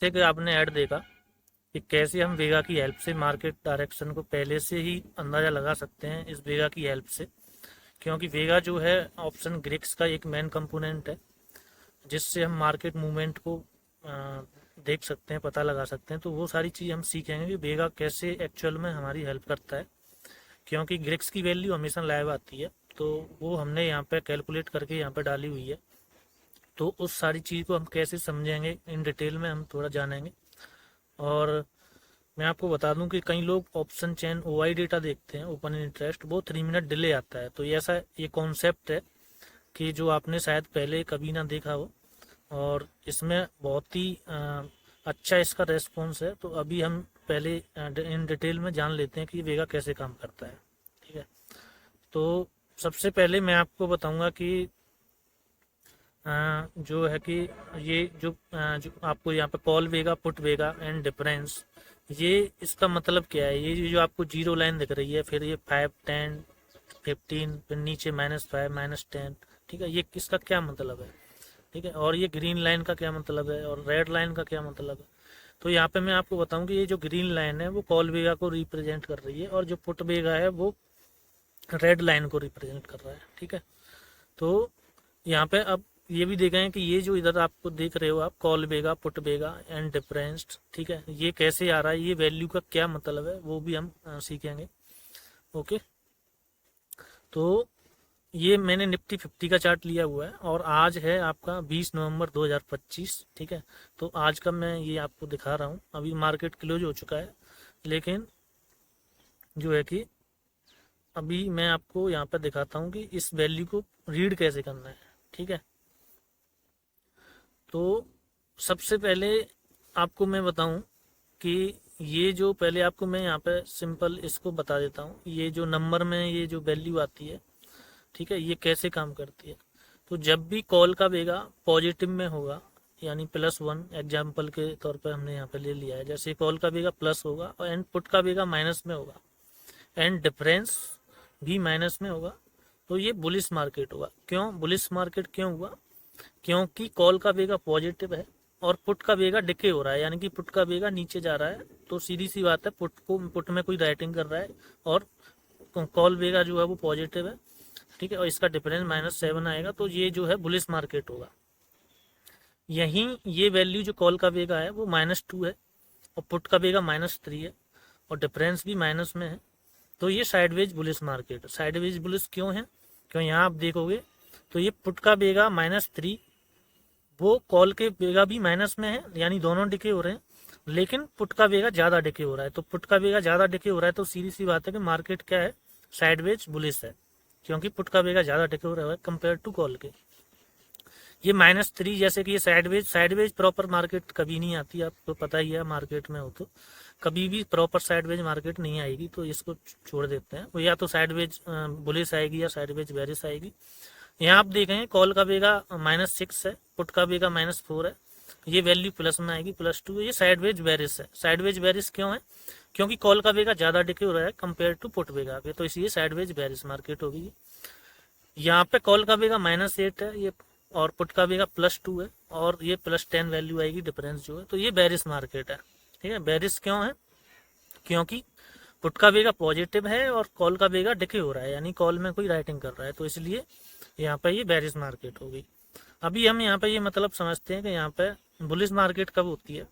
जैसे कि आपने ऐड देखा कि कैसे हम वेगा की हेल्प से मार्केट डायरेक्शन को पहले से ही अंदाज़ा लगा सकते हैं इस वेगा की हेल्प से। क्योंकि वेगा जो है ऑप्शन ग्रिक्स का एक मेन कंपोनेंट है जिससे हम मार्केट मूवमेंट को देख सकते हैं, पता लगा सकते हैं। तो वो सारी चीज़ हम सीखेंगे कि वेगा कैसे एक्चुअल में हमारी हेल्प करता है। क्योंकि ग्रिक्स की वैल्यू हमेशा लाइव आती है, तो वो हमने यहाँ पे कैलकुलेट करके यहाँ पे डाली हुई है। तो उस सारी चीज़ को हम कैसे समझेंगे इन डिटेल में हम थोड़ा जानेंगे। और मैं आपको बता दूं कि कई लोग ऑप्शन चेन ओआई डेटा देखते हैं, ओपन इंटरेस्ट, वो 3 मिनट डिले आता है। तो ये ऐसा ये कॉन्सेप्ट है कि जो आपने शायद पहले कभी ना देखा हो, और इसमें बहुत ही अच्छा इसका रेस्पॉन्स है। तो अभी हम पहले इन डिटेल में जान लेते हैं कि वेगा कैसे काम करता है। ठीक है, तो सबसे पहले मैं आपको बताऊंगा कि जो है कि ये जो आपको यहाँ पे call Vega, put Vega and difference, ये इसका मतलब क्या है। ये जो आपको जीरो लाइन दिख रही है, फिर ये 5, 10, 15, फिर नीचे -5, -10। ठीक है, ये इसका क्या मतलब है। ठीक है, और ये ग्रीन लाइन का क्या मतलब है और रेड लाइन का क्या मतलब है। तो यहाँ पे मैं आपको बताऊं कि ये जो ग्रीन लाइन है वो कॉल वेगा को रिप्रेजेंट कर रही है, और जो पुट वेगा है वो रेड लाइन को रिप्रेजेंट कर रहा है। ठीक है, तो यहाँ पे अब ये भी देखें कि ये जो इधर आपको देख रहे हो आप, call vega, put vega and differenced, ठीक है, ये कैसे आ रहा है, ये वैल्यू का क्या मतलब है, वो भी हम सीखेंगे। ओके, तो ये मैंने निफ्टी 50 का चार्ट लिया हुआ है, और आज है आपका 20 नवंबर 2025। ठीक है, तो आज का मैं ये आपको दिखा रहा हूँ। अभी मार्केट क्लोज हो चुका है, लेकिन जो है कि अभी मैं आपको यहाँ पर दिखाता हूँ कि इस वैल्यू को रीड कैसे करना है। ठीक है, तो सबसे पहले आपको मैं बताऊं कि ये जो पहले आपको मैं यहाँ पे सिंपल इसको बता देता हूँ, ये जो नंबर में ये जो वैल्यू आती है, ठीक है, ये कैसे काम करती है। तो जब भी कॉल का बेगा पॉजिटिव में होगा, यानी +1, एग्जाम्पल के तौर पे हमने यहाँ पे ले लिया है, जैसे कॉल का बेगा प्लस होगा और एंड पुट का बेगा माइनस में होगा एंड डिफरेंस भी माइनस में होगा, तो ये बुलिश मार्केट होगा। क्यों बुलिश मार्केट क्यों हुआ, क्योंकि कॉल का बेगा पॉजिटिव है और पुट का बेगा डिके हो रहा है, यानी कि पुट का बेगा नीचे जा रहा है। तो सीधी सी बात है, पुट में कोई राइटिंग कर रहा है और कॉल बेगा जो है वो पॉजिटिव है। ठीक है, और इसका डिफरेंस -7 आएगा, तो ये जो है बुलिश मार्केट होगा। यहीं ये वैल्यू जो कॉल का बेगा है वो -2 है और पुट का बेगा -3 है और डिफरेंस भी माइनस में है, तो ये sideways bullish market. Sideways bullish क्यों है, क्यों यहाँ आप देखोगे तो ये पुट का बेगा -3, वो कॉल के बेगा भी माइनस में है, यानी दोनों डिके हो रहे हैं, लेकिन पुट का बेगा ज़्यादा डिके हो रहा है। तो पुट का बेगा ज़्यादा डिके हो रहा है, तो सीधी सी बात है कि मार्केट क्या है, साइडवेज बुलिश है, क्योंकि पुट का बेगा ज़्यादा डिके हो रहा है कंपेयर टू कॉल के। ये -3, जैसे कि ये साइडवेज साइडवेज प्रॉपर मार्केट कभी नहीं आती, आपको पता ही है, मार्केट में हो तो कभी भी प्रॉपर साइडवेज मार्केट नहीं आएगी, तो इसको छोड़ देते हैं। वो या तो साइडवेज बुलिश आएगी या साइडवेज बेरिश आएगी। यहाँ आप देखें कॉल का बेगा -6 है, पुट का बेगा -4 है, ये वैल्यू प्लस में आएगी, +2 है, ये साइडवेज बेरिश है। साइडवेज बेरिश क्यों है, क्योंकि कॉल का बेगा ज़्यादा डिके हो रहा है कंपेयर टू पुट बेगा के, तो इसलिए साइडवेज बेरिश मार्केट होगी। यहाँ पे कॉल का बेगा -8 है ये, और पुट का बेगा +2 है, और ये +10 वैल्यू आएगी डिफरेंस जो है, तो ये बेरिश मार्केट है। ठीक है, बेरिश क्यों है, क्योंकि पुट का बेगा पॉजिटिव है और कॉल का बेगा डिके हो रहा है, यानी कॉल में कोई राइटिंग कर रहा है, तो इसलिए यहाँ पे ये बेरिश मार्केट होगी। अभी हम यहाँ पे ये मतलब समझते हैं कि यहाँ पे बुलिश मार्केट कब होती है।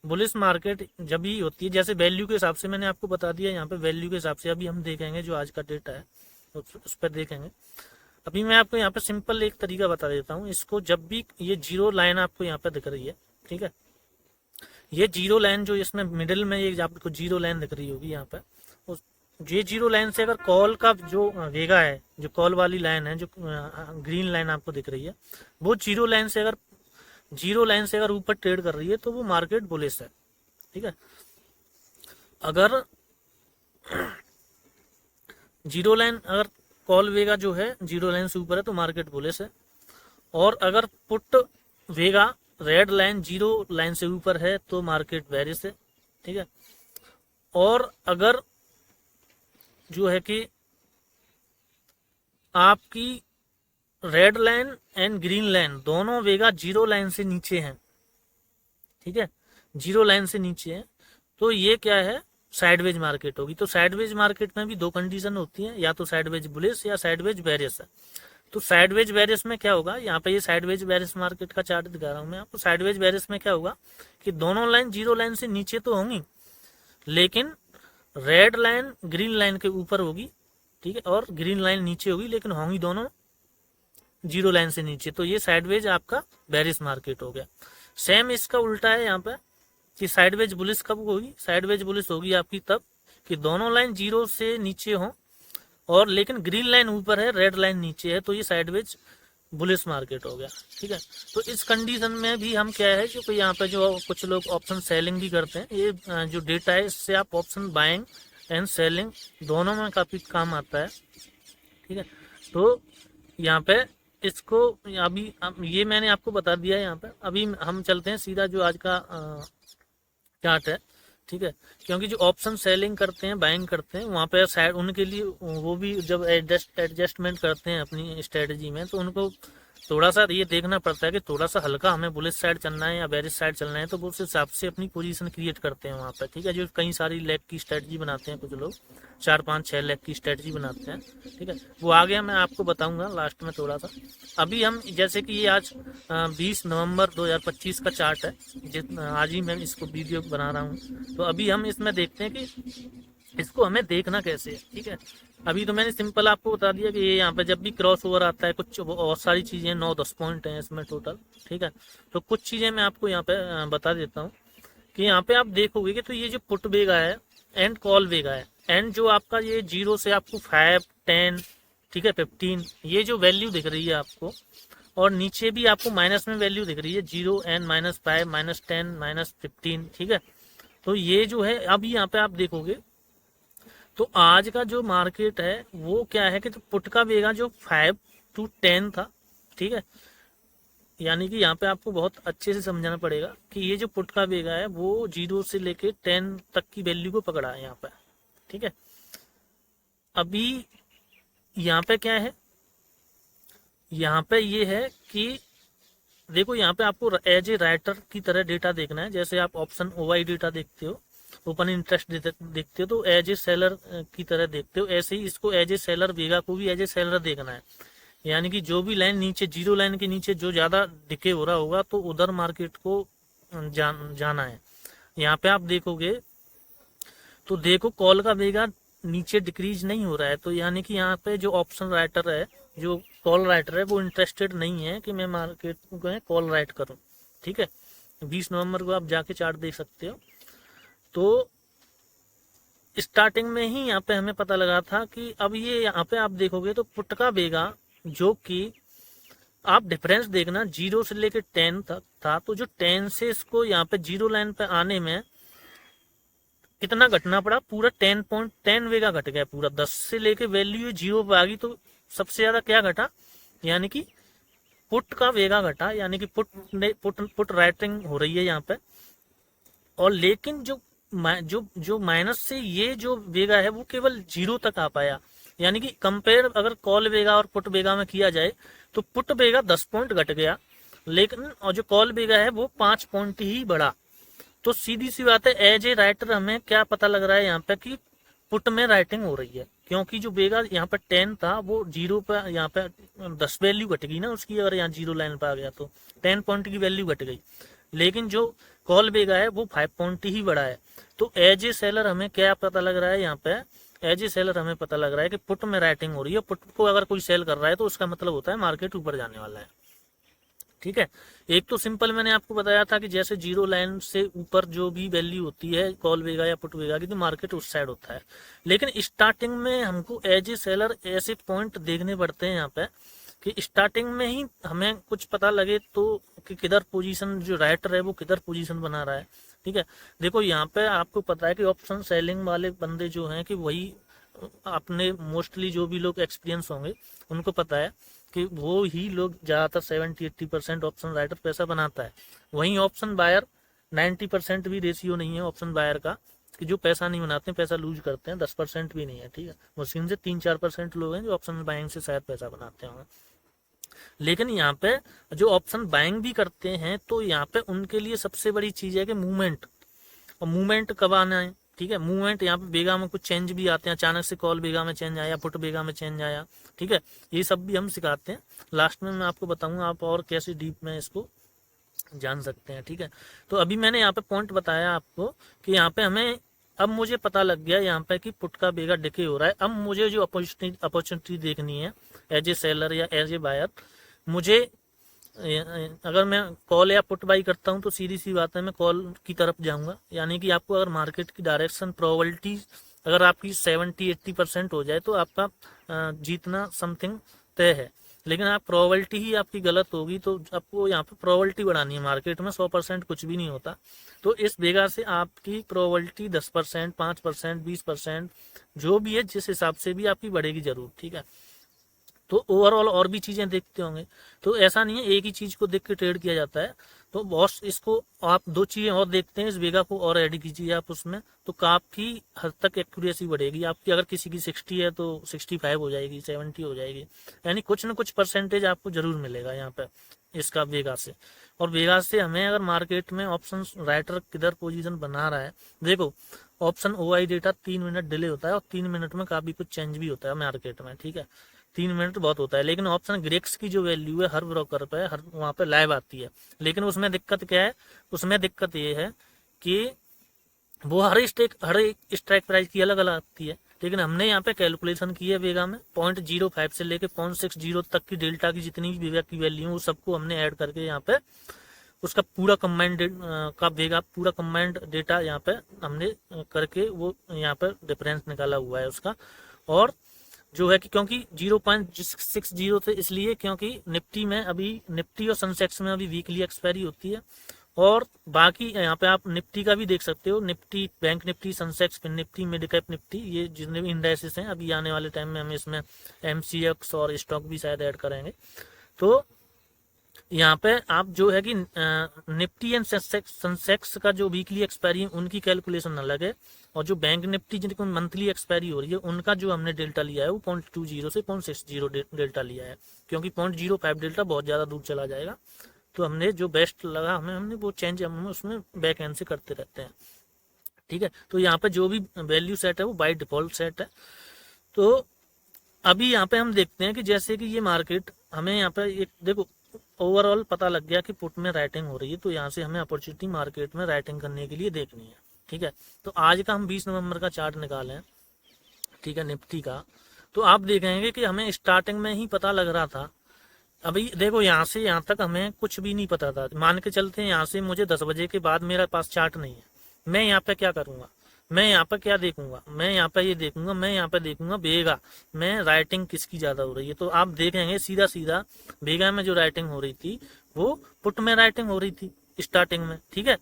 बुलिश मार्केट जब ही होती है, जैसे वैल्यू के हिसाब से मैंने आपको बता दिया, यहाँ पे वैल्यू के हिसाब से अभी हम देखेंगे जो आज का डेटा है उस पर देखेंगे। अभी मैं आपको यहाँ पे सिंपल एक तरीका बता देता हूँ इसको। जब भी ये जीरो लाइन आपको यहाँ पे दिख रही है, ठीक है, ये जीरो लाइन जो इसमें मिडिल में ये आपको जीरो लाइन दिख रही होगी यहाँ पे, उस ये जीरो लाइन से अगर कॉल का जो वेगा है, जो कॉल वाली लाइन है, जो ग्रीन लाइन आपको दिख रही है, वो जीरो लाइन से अगर ऊपर ट्रेड कर रही है तो वो मार्केट बुलिश है। ठीक है, अगर जीरो लाइन, अगर कॉल वेगा जो है जीरो लाइन से ऊपर है तो मार्केट बुलिश है, और अगर पुट वेगा रेड लाइन जीरो लाइन से ऊपर है तो मार्केट बेरिश है। ठीक है, और अगर जो है कि आपकी red line and green line दोनों वेगा जीरो लाइन से नीचे हैं, ठीक है, जीरो लाइन से नीचे है, तो ये क्या है, साइडवेज मार्केट होगी। तो साइडवेज मार्केट में भी दो कंडीशन होती है, या तो साइडवेज बुलिश या साइडवेज बेरिश है। तो साइडवेज बेरिश में क्या होगा, यहाँ पे ये साइडवेज बेरिश मार्केट का चार्ट दिखा रहा हूँ मैं आपको। साइडवेज बेरिश में क्या होगा कि दोनों लाइन जीरो लाइन से नीचे तो होंगी, लेकिन रेड लाइन ग्रीन लाइन के ऊपर होगी, ठीक है, और ग्रीन लाइन नीचे होगी, लेकिन होंगी दोनों जीरो लाइन से नीचे। तो ये साइडवेज आपका बेरिश मार्केट हो गया। सेम इसका उल्टा है यहाँ पे कि साइडवेज बुलिश कब होगी, साइडवेज बुलिश होगी आपकी तब कि दोनों लाइन जीरो से नीचे हो और लेकिन ग्रीन लाइन ऊपर है, रेड लाइन नीचे है, तो ये साइडवेज बुलिश मार्केट हो गया, ठीक है। तो इस कंडीशन में भी हम क्या है, जो यहाँ पे जो कुछ लोग ऑप्शन सेलिंग भी करते हैं, ये जो डेटा है इससे आप ऑप्शन बाइंग एंड सेलिंग दोनों में काफी काम आता है, ठीक है। तो यहाँ पे इसको अभी ये मैंने आपको बता दिया है यहाँ पे। अभी हम चलते हैं सीधा जो आज का चार्ट है, ठीक है, क्योंकि जो ऑप्शन सेलिंग करते हैं, बाइंग करते हैं, वहाँ पे शायद उनके लिए वो भी जब एडजस्टमेंट करते हैं अपनी स्ट्रेटजी में, तो उनको थोड़ा सा ये देखना पड़ता है कि थोड़ा सा हल्का हमें बुलिश साइड चलना है या बेरिश साइड चलना है, तो वो उस हिसाब से अपनी पोजीशन क्रिएट करते हैं वहाँ पर, ठीक है। जो कई सारी लेग की स्ट्रेटजी बनाते हैं कुछ लोग, 4-5-6 लेग की स्ट्रेटजी बनाते हैं, ठीक है, वो आगे मैं आपको बताऊंगा लास्ट में थोड़ा सा। अभी हम जैसे कि ये आज 20 नवंबर 2025 का चार्ट है, आज ही मैं इसको वीडियो बना रहा हूँ, तो अभी हम इसमें देखते हैं कि इसको हमें देखना कैसे है, ठीक है। अभी तो मैंने सिंपल आपको बता दिया कि ये यहाँ पे जब भी क्रॉस ओवर आता है, कुछ बहुत सारी चीजें 9-10 पॉइंट हैं इसमें टोटल, ठीक है। तो कुछ चीजें मैं आपको यहाँ पे बता देता हूँ कि यहाँ पे आप देखोगे कि तो ये जो पुट वेगा है एंड कॉल वेगा है, एंड जो आपका ये 0 से आपको 5, 10, ठीक है, 15, ये जो वैल्यू दिख रही है आपको, और नीचे भी आपको माइनस में वैल्यू दिख रही है 0 एंड -5, -10, -15, ठीक है। तो ये जो है अभी यहाँ पे आप देखोगे तो आज का जो मार्केट है वो क्या है कि तो पुट का वेगा जो 5 to 10 था, ठीक है, यानी कि यहाँ पे आपको बहुत अच्छे से समझाना पड़ेगा कि ये जो पुट का वेगा है वो 0 से लेके 10 तक की वैल्यू को पकड़ा है यहाँ पे, ठीक है। अभी यहाँ पे क्या है, यहाँ पे ये है कि देखो यहाँ पे आपको एज ए राइटर की तरह डेटा देखना है। जैसे आप ऑप्शन ओवाई डेटा देखते हो, ओपन इंटरेस्ट देखते हो, तो एज ए सेलर की तरह देखते हो, ऐसे ही इसको एज ए सेलर वेगा को भी एज ए सेलर देखना है। यानी कि जो भी लाइन नीचे जीरो लाइन के नीचे जो ज्यादा डिके हो रहा होगा तो उधर मार्केट को जाना है। यहाँ पे आप देखोगे तो देखो कॉल का वेगा नीचे डिक्रीज नहीं हो रहा है, तो यानी कि यहाँ पे जो ऑप्शन राइटर है, जो कॉल राइटर है, वो इंटरेस्टेड नहीं है कि मैं मार्केट को कॉल राइट करूं, ठीक है। 20 नवंबर को आप जाके चार्ट देख सकते हो। तो स्टार्टिंग में ही यहाँ पे हमें पता लगा था कि अब ये यहाँ पे आप देखोगे तो पुट का वेगा जो कि आप डिफरेंस देखना 0 से लेके 10 तक था, तो जो 10 से इसको यहाँ पे जीरो लाइन पे आने में कितना घटना पड़ा, पूरा 10.10 वेगा घट गया पूरा। 10 से लेके वैल्यू 0 पे आ गई, तो सबसे ज्यादा क्या घटा, यानी कि पुट का वेगा घटा, यानी कि पुट राइटिंग हो रही है यहाँ पे। और लेकिन जो माइनस से ये जो वेगा है वो केवल 0 तक आ पाया, यानी कि कंपेयर अगर कॉल वेगा और पुट वेगा में किया जाए तो पुट वेगा 10 पॉइंट घट गया, लेकिन और जो कॉल वेगा है वो 5 पॉइंट ही बढ़ा। तो सीधी सी बात है, एज ए राइटर हमें क्या पता लग रहा है यहाँ पे कि पुट में राइटिंग हो रही है, क्योंकि जो वेगा यहाँ पे 10 था वो 0 पे यहाँ पे 10 वैल्यू घट गई ना उसकी, अगर यहाँ 0 लाइन पे आ गया तो 10 पॉइंट की वैल्यू घट गई, लेकिन जो कॉल वेगा है वो 5 पॉइंट ही बढ़ा है। तो एज ए सेलर हमें क्या पता लग रहा है यहाँ पे, एज ए सेलर हमें पता लग रहा है कि पुट में राइटिंग हो रही है। पुट को अगर कोई सेल कर रहा है तो उसका मतलब होता है मार्केट ऊपर जाने वाला है, ठीक है। एक तो सिंपल मैंने आपको बताया था कि जैसे 0 लाइन से ऊपर जो भी वैल्यू होती है कॉल वेगा या पुट वेगा की, तो मार्केट उस साइड होता है। लेकिन स्टार्टिंग में हमको एज ए सेलर ऐसे पॉइंट देखने पड़ते हैं यहाँ पे कि स्टार्टिंग में ही हमें कुछ पता लगे तो कि किधर पोजीशन जो राइटर है वो किधर पोजीशन बना रहा है, ठीक है। देखो यहाँ पे आपको पता है कि ऑप्शन सेलिंग वाले बंदे जो हैं कि वही अपने मोस्टली जो भी लोग एक्सपीरियंस होंगे उनको पता है कि वो ही लोग ज्यादातर 70-80% ऑप्शन राइटर पैसा बनाता है। वहीं ऑप्शन बायर 90% भी रेशियो नहीं है ऑप्शन बायर का कि जो पैसा नहीं बनाते हैं, पैसा लूज करते हैं, 10% भी नहीं है, ठीक है। मुश्किल से 3-4% लोग हैं जो ऑप्शन बाइंग से शायद पैसा बनाते होंगे। लेकिन यहाँ पे जो ऑप्शन बाइंग भी करते हैं तो यहाँ पे उनके लिए सबसे बड़ी चीज है कि मूवमेंट, और मूवमेंट कब आना है, ठीक है। मूवमेंट यहाँ पे बेगा में कुछ चेंज भी आते हैं, अचानक से कॉल बेगा में चेंज आया, पुट बेगा में चेंज आया, ठीक है। ये सब भी हम सिखाते हैं, लास्ट में मैं आपको बताऊंगा आप और कैसे डीप में इसको जान सकते हैं, ठीक है। तो अभी मैंने यहाँ पे पॉइंट बताया आपको कि यहाँ पे हमें, अब मुझे पता लग गया यहाँ पे कि पुट का बेगा डिके हो रहा है। अब मुझे जो अपॉर्चुनिटी देखनी है एज ए सेलर या एज ए बायर, मुझे अगर मैं कॉल या पुट बाई करता हूं तो सीधी सी बात है मैं कॉल की तरफ जाऊंगा। यानी कि आपको अगर मार्केट की डायरेक्शन प्रोबेबिलिटी अगर आपकी 70-80% हो जाए तो आपका जीतना समथिंग तय है। लेकिन आप प्रोबेबिलिटी ही आपकी गलत होगी तो आपको यहाँ पे प्रोबेबिलिटी बढ़ानी है। मार्केट में 100% कुछ भी नहीं होता। तो इस बेगा से आपकी प्रोबेबिलिटी 10%, 5%, 20% जो भी है, जिस हिसाब से भी आपकी बढ़ेगी जरूर, ठीक है। तो ओवरऑल और भी चीजें देखते होंगे, तो ऐसा नहीं है एक ही चीज को देख के ट्रेड किया जाता है। तो बॉस इसको आप दो चीजें और देखते हैं, इस बेगा को और ऐड कीजिए आप उसमें, तो काफी हद तक एक्यूरेसी बढ़ेगी आपकी। अगर किसी की 60 है तो 65 हो जाएगी, 70 हो जाएगी, यानी कुछ ना कुछ परसेंटेज आपको जरूर मिलेगा यहाँ पे इसका बेगा से। और बेगा से हमें अगर मार्केट में ऑप्शन राइटर किधर पोजीशन बना रहा है, देखो option OI data 3 minute delay होता है और 3 मिनट में काफी कुछ चेंज भी होता है मार्केट में, ठीक है। 3 मिनट बहुत होता है। लेकिन ऑप्शन ग्रेक्स की जो वैल्यू है हर ब्रोकर पे हर वहाँ पे लाइव आती है। लेकिन उसमें दिक्कत क्या है, उसमें दिक्कत ये है कि वो हर एक स्ट्राइक प्राइस की अलग अलग आती है। लेकिन हमने यहाँ पे कैलकुलेशन की है बेगा में 0.05 से लेके 0.60 तक की डेल्टा की जितनी भी बेगा की वैल्यू है वो सबको हमने ऐड करके यहाँ पे उसका पूरा कंबाइंड का बेगा पूरा कंबाइंड डेटा यहाँ पे हमने करके वो यहाँ पे डिफरेंस निकाला हुआ है उसका। और जो है कि क्योंकि 0.60 थे इसलिए क्योंकि निफ्टी में अभी निफ्टी और सेंसेक्स में अभी वीकली एक्सपायरी होती है। और बाकी यहाँ पे आप निफ्टी का भी देख सकते हो, Nifty, bank Nifty, Sensex, fin Nifty, mid cap Nifty, ये जितने भी इंडेक्सेस हैं अभी आने वाले टाइम में हम इसमें एमसीएक्स और स्टॉक भी शायद ऐड करेंगे। तो यहाँ पे आप जो है कि निफ्टी एंड सेंसेक्स का जो वीकली एक्सपायरी है उनकी कैलकुलेशन अलग है, और जो बैंक निफ्टी जिनकी मंथली एक्सपायरी हो रही है उनका जो हमने डेल्टा लिया है वो 0.20 से 0.60 डेल्टा लिया है, क्योंकि 0.05 डेल्टा बहुत ज्यादा दूर चला जाएगा। तो हमने जो बेस्ट लगा हमने वो चेंज हम उसमें बैक एंड से करते रहते हैं, ठीक है। तो यहाँ पे जो भी वैल्यू सेट है वो बाय डिफॉल्ट सेट है। तो अभी यहाँ पे हम देखते हैं कि जैसे कि ये मार्केट हमें यहाँ पे एक देखो ओवरऑल पता लग गया कि पुट में राइटिंग हो रही है, तो यहाँ से हमें अपॉर्चुनिटी मार्केट में राइटिंग करने के लिए देखनी है, ठीक है। तो आज का हम 20 नवंबर का चार्ट निकालें, ठीक है, निफ्टी का। तो आप देखेंगे कि हमें स्टार्टिंग में ही पता लग रहा था। अभी देखो यहाँ से यहाँ तक हमें कुछ भी नहीं पता था। मान के चलते हैं यहाँ से मुझे 10 बजे के बाद मेरे पास चार्ट नहीं है, मैं यहाँ पे क्या करूंगा, मैं यहाँ पे क्या देखूंगा, मैं यहाँ पे ये देखूंगा, मैं यहाँ पे देखूंगा बेगा में राइटिंग किसकी ज्यादा हो रही है। तो आप देखेंगे सीधा सीधा बेगा में जो राइटिंग हो रही थी वो पुट में राइटिंग हो रही थी स्टार्टिंग में, ठीक है।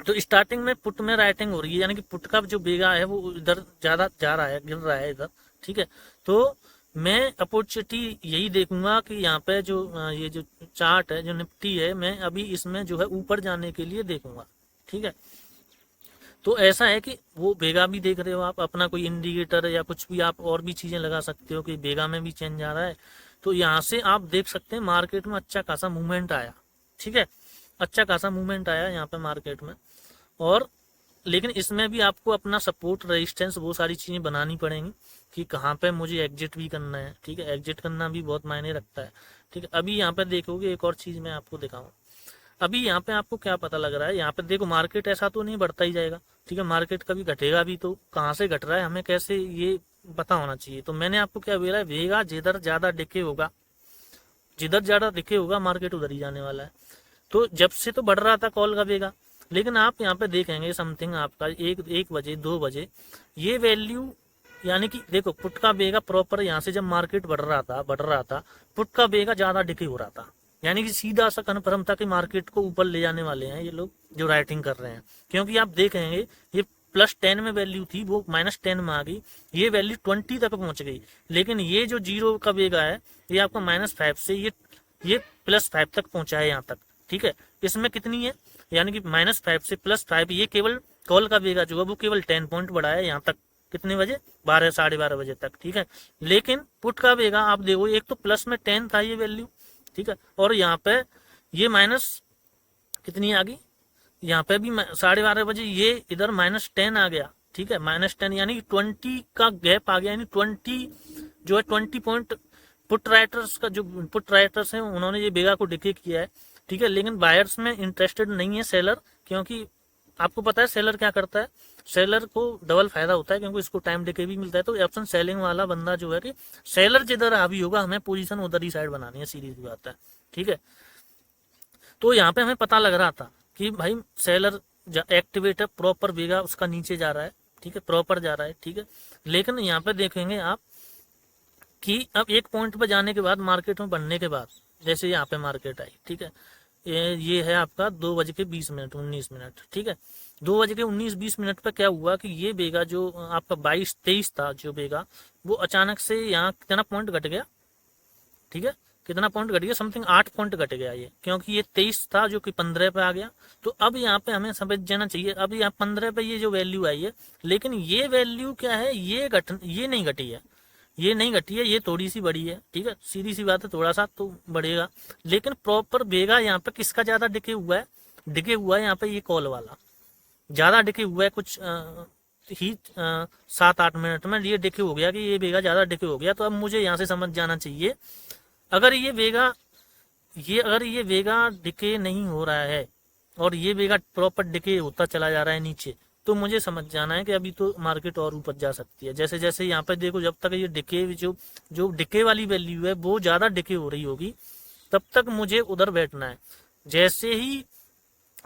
तो स्टार्टिंग में पुट में राइटिंग हो रही है, यानी कि पुट का जो बेगा है वो इधर ज्यादा जा रहा है, गिर रहा है इधर, ठीक है। तो मैं अपॉर्चुनिटी यही देखूंगा कि यहाँ पे जो ये जो चार्ट है जो निफ्टी है, मैं अभी इसमें जो है ऊपर जाने के लिए देखूंगा, ठीक है। तो ऐसा है कि वो बेगा भी देख रहे हो आप, अपना कोई इंडिकेटर या कुछ भी आप और भी चीजें लगा सकते हो कि बेगा में भी चेंज आ रहा है। तो यहाँ से आप देख सकते हैं मार्केट में अच्छा खासा मूवमेंट आया, ठीक है, अच्छा खासा मूवमेंट आया यहाँ पे मार्केट में। और लेकिन इसमें भी आपको अपना सपोर्ट रेजिस्टेंस वो सारी चीजें बनानी पड़ेंगी कि कहाँ पे मुझे एग्जिट भी करना है, ठीक है। एग्जिट करना भी बहुत मायने रखता है, ठीक है। अभी यहाँ पे देखोगे एक और चीज मैं आपको दिखाऊं, अभी यहाँ पे आपको क्या पता लग रहा है, यहाँ पे देखो मार्केट ऐसा तो नहीं बढ़ता ही जाएगा, ठीक है। मार्केट कभी घटेगा भी तो कहाँ से घट रहा है हमें कैसे ये पता होना चाहिए। तो मैंने आपको क्या बोला है, वेगा जिधर ज्यादा डिके होगा, जिधर ज्यादा डिके होगा मार्केट उधर ही जाने वाला है। तो जब से तो बढ़ रहा था कॉल का वेगा, लेकिन आप यहाँ पे देखेंगे समथिंग आपका 1 बजे 2 बजे ये वैल्यू, यानी कि देखो पुट का बेगा प्रॉपर यहाँ से जब मार्केट बढ़ रहा था पुट का बेगा ज्यादा डिके हो रहा था, यानी कि सीधा सा कन्फर्म था कि मार्केट को ऊपर ले जाने वाले हैं ये लोग जो राइटिंग कर रहे हैं। क्योंकि आप देखेंगे ये +10 में वैल्यू थी वो -10 में आ गई, ये वैल्यू 20 तक पहुंच गई। लेकिन ये जो 0 का बेगा है ये आपका -5 से ये +5 तक पहुंचा है यहाँ तक, ठीक है। इसमें कितनी है, यानी कि -5 से +5, ये केवल कॉल का बेगा जो है वो केवल 10 पॉइंट बढ़ा है यहाँ तक, कितने बजे, 12 साढ़े 12 बजे तक, ठीक है। लेकिन पुट का बेगा आप देखो एक तो प्लस में 10 था ये वैल्यू, ठीक है। और यहाँ पे ये माइनस कितनी आ गई, यहाँ पे भी 12:30 बजे ये इधर -10 आ गया, ठीक है, -10 यानी 20 का गैप आ गया, यानी 20 जो है 20 पॉइंट पुट राइटर्स का, जो पुट राइटर्स हैं उन्होंने ये बेगा को डिके किया है, ठीक है। लेकिन बायर्स में इंटरेस्टेड नहीं है सेलर, क्योंकि आपको पता है सेलर क्या करता है, सेलर को डबल फायदा होता है क्योंकि इसको टाइम डिके भी मिलता है। तो ऑप्शन सेलिंग वाला बंदा जो है कि सेलर जिधर हावी होगा हमें पोजीशन उधर ही साइड बनानी है, सीधी सी बात है, ठीक है। तो यहाँ पे हमें पता लग रहा था कि भाई सेलर एक्टिवेट है, प्रॉपर बेगा उसका नीचे जा रहा है, ठीक है, प्रॉपर जा रहा है, ठीक है। लेकिन यहाँ पे देखेंगे आप कि अब एक पॉइंट पर जाने के बाद, मार्केट में बढ़ने के बाद, जैसे यहाँ पे मार्केट आई, ठीक है, ये है आपका 2:20 19 मिनट, ठीक है। 2:19 मिनट पे क्या हुआ कि ये बेगा जो आपका 22-23 था, जो बेगा वो अचानक से यहाँ कितना पॉइंट घट गया, ठीक है, कितना पॉइंट घट गया, समथिंग 8 पॉइंट घट गया ये, क्योंकि ये 23 था जो कि 15 पे आ गया। तो अब यहाँ पे हमें समझ जाना चाहिए, अब यहाँ 15 पे ये जो वैल्यू आई है, लेकिन ये वैल्यू क्या है, ये नहीं घटी है, ये नहीं घटी है, ये थोड़ी सी बढ़ी है, ठीक है, सीधी सी बात है, थोड़ा सा तो बढ़ेगा। लेकिन प्रॉपर बेगा यहाँ पे किसका ज्यादा डिके हुआ है, डिके हुआ है यहाँ पे ये कॉल वाला ज्यादा डिके हुआ है, कुछ ही 7-8 मिनट में ये डिके हो गया कि ये बेगा ज्यादा डिके हो गया। तो अब मुझे यहाँ से समझ जाना चाहिए, अगर ये वेगा डिके नहीं हो रहा है और ये वेगा प्रॉपर डिके होता चला जा रहा है नीचे, तो मुझे समझ जाना है कि अभी तो मार्केट और ऊपर जा सकती है। जैसे जैसे यहाँ पे देखो, जब तक ये डिके जो डिके वाली वैल्यू है वो ज्यादा डिके हो रही होगी, तब तक मुझे उधर बैठना है। जैसे ही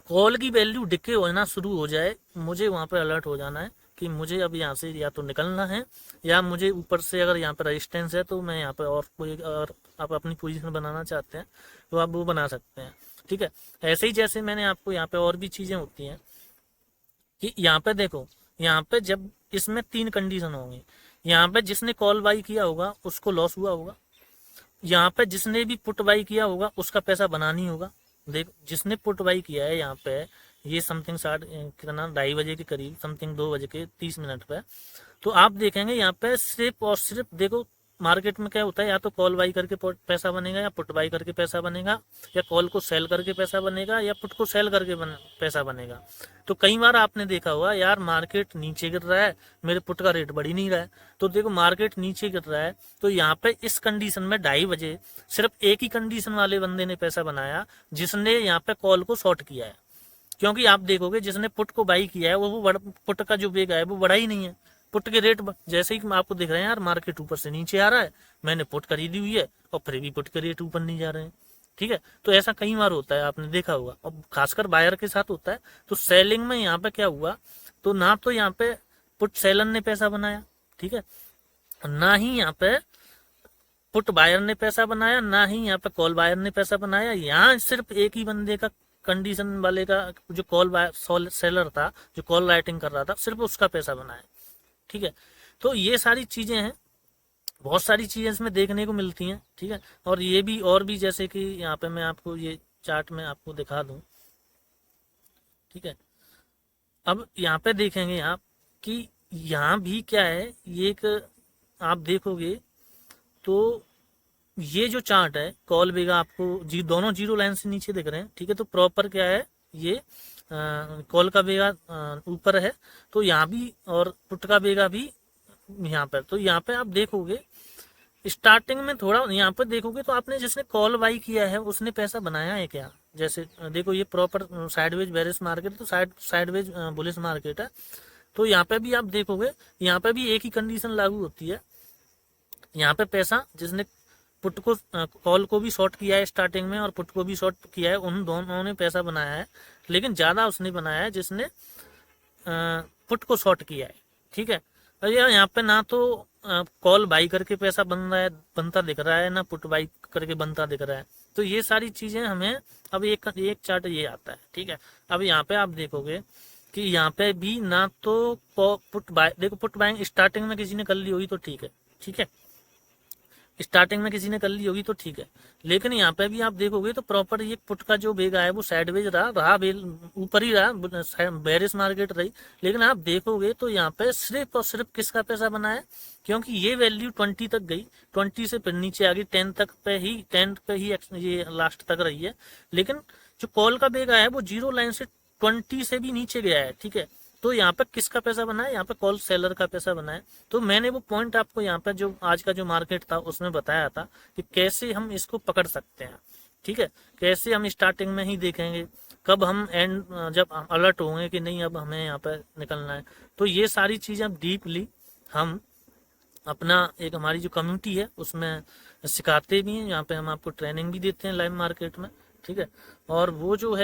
कॉल की वैल्यू डिके होना शुरू हो जाए, मुझे वहां पर अलर्ट हो जाना है कि मुझे अब यहाँ से या तो निकलना है, या मुझे ऊपर से अगर यहाँ पर रेजिस्टेंस है तो मैं यहाँ पर और कोई, अगर आप अपनी पोजीशन बनाना चाहते हैं तो आप वो बना सकते हैं, ठीक है। ऐसे ही जैसे मैंने आपको यहाँ पे और भी चीजें होती हैं कि यहाँ पे देखो, यहाँ पे जब इसमें 3 कंडीशन होंगी, यहाँ पे जिसने कॉल बाई किया होगा उसको लॉस हुआ होगा, यहाँ पे जिसने भी पुट बाई किया होगा उसका पैसा बनानी होगा। देख, जिसने पुट बाई किया है यहाँ पे, ये समथिंग 2:30 के करीब, समथिंग 2:30 पे, तो आप देखेंगे यहाँ पे सिर्फ और सिर्फ देखो, मार्केट में क्या होता है, या तो कॉल बाई करके पैसा बनेगा, या पुट बाई करके पैसा बनेगा, या कॉल को सेल करके पैसा बनेगा, या पुट को सेल करके पैसा बनेगा। तो कई बार आपने देखा होगा, यार मार्केट नीचे गिर रहा है, मेरे पुट का रेट बढ़ ही नहीं रहा है, तो देखो मार्केट नीचे गिर रहा है, तो यहाँ पे इस कंडीशन में 2:30 सिर्फ एक ही कंडीशन वाले बंदे ने पैसा बनाया, जिसने यहाँ पे कॉल को शॉर्ट किया है। क्योंकि आप देखोगे जिसने पुट को बाई किया है वो पुट का जो वेग है वो बढ़ा ही नहीं है, पुट के रेट जैसे ही आपको दिख रहे हैं, यार मार्केट ऊपर से नीचे आ रहा है, मैंने पुट खरीदी हुई है और फिर भी पुट के रेट ऊपर नहीं जा रहे हैं, ठीक है। तो ऐसा कई बार होता है, आपने देखा होगा, और खासकर बायर के साथ होता है। तो सेलिंग में यहाँ पे क्या हुआ, तो ना तो यहाँ पे पुट सेलर ने पैसा बनाया, ठीक है, ना ही यहाँ पे पुट बायर ने पैसा बनाया, ना ही यहाँ पे कॉल बायर ने पैसा बनाया। यहाँ सिर्फ एक ही बंदे का, कंडीशन वाले का, जो कॉल सेलर था, जो कॉल राइटिंग कर रहा था, सिर्फ उसका पैसा बनाया, ठीक है। तो ये सारी चीजें हैं, बहुत सारी चीजें इसमें देखने को मिलती हैं, ठीक है। और ये भी, और भी, जैसे कि यहाँ पे मैं आपको ये चार्ट में आपको दिखा दूं, ठीक है। अब यहाँ पे देखेंगे आप कि यहाँ भी क्या है, ये एक आप देखोगे तो ये जो चार्ट है, कॉल बेगा आपको दोनों 0 लाइन से नीचे दिख रहे हैं, ठीक है। तो प्रॉपर क्या है, ये कॉल का बेगा ऊपर है, तो यहाँ भी, और पुट का बेगा भी यहाँ पर। तो यहाँ पे आप देखोगे स्टार्टिंग में थोड़ा, यहाँ पे देखोगे तो आपने जिसने कॉल बाई किया है उसने पैसा बनाया है क्या। जैसे देखो, ये प्रॉपर साइडवेज बेरिश मार्केट, तो साइडवेज बुलिश मार्केट है। तो यहाँ पे भी आप देखोगे, यहाँ पे भी एक ही कंडीशन लागू होती है, यहाँ पे पैसा जिसने पुट को, कॉल को भी शॉर्ट किया है स्टार्टिंग में और पुट को भी शॉर्ट किया है, उन दोनों ने पैसा बनाया है, लेकिन ज्यादा उसने बनाया है जिसने पुट को शॉर्ट किया है, ठीक है। और यहाँ पे ना तो कॉल बाई करके पैसा बनता दिख रहा है, ना पुट बाई करके बनता दिख रहा है। तो ये सारी चीजें हमें, अब एक चार्ट ये आता है, ठीक है। अब यहाँ पे आप देखोगे कि यहाँ पे भी ना तो पुट बाय, देखो पुट बाइंग स्टार्टिंग में किसी ने कर ली होगी तो ठीक है, ठीक है। स्टार्टिंग में किसी ने कर ली होगी तो ठीक है, लेकिन यहाँ पे भी आप देखोगे तो प्रॉपर ये पुट का जो बेगा है वो साइडवेज रहा बेल ऊपर ही रहा, बेरिश मार्केट रही, लेकिन आप देखोगे तो यहाँ पे सिर्फ और सिर्फ किसका पैसा बना है, क्योंकि ये वैल्यू 20 तक गई, 20 से फिर नीचे आ गई, 10 तक पे ही 10 पे ही ये लास्ट तक रही है, लेकिन जो कॉल का बेगा है वो जीरो लाइन से 20 से भी नीचे गया है, ठीक है। तो यहाँ पे किसका पैसा बना है, यहाँ पे कॉल सेलर का पैसा बना है। तो मैंने वो पॉइंट आपको यहाँ पे जो आज का जो मार्केट था उसमें बताया था कि कैसे हम इसको पकड़ सकते हैं, ठीक है, कैसे हम स्टार्टिंग में ही देखेंगे, कब हम एंड जब हम अलर्ट होंगे कि नहीं अब हमें यहाँ पे निकलना है। तो ये सारी चीज़ें डीपली हम अपना एक हमारी जो कम्युनिटी है उसमें सिखाते भी हैं, यहाँ पे हम आपको ट्रेनिंग भी देते हैं लाइव मार्केट में, ठीक है। और वो जो है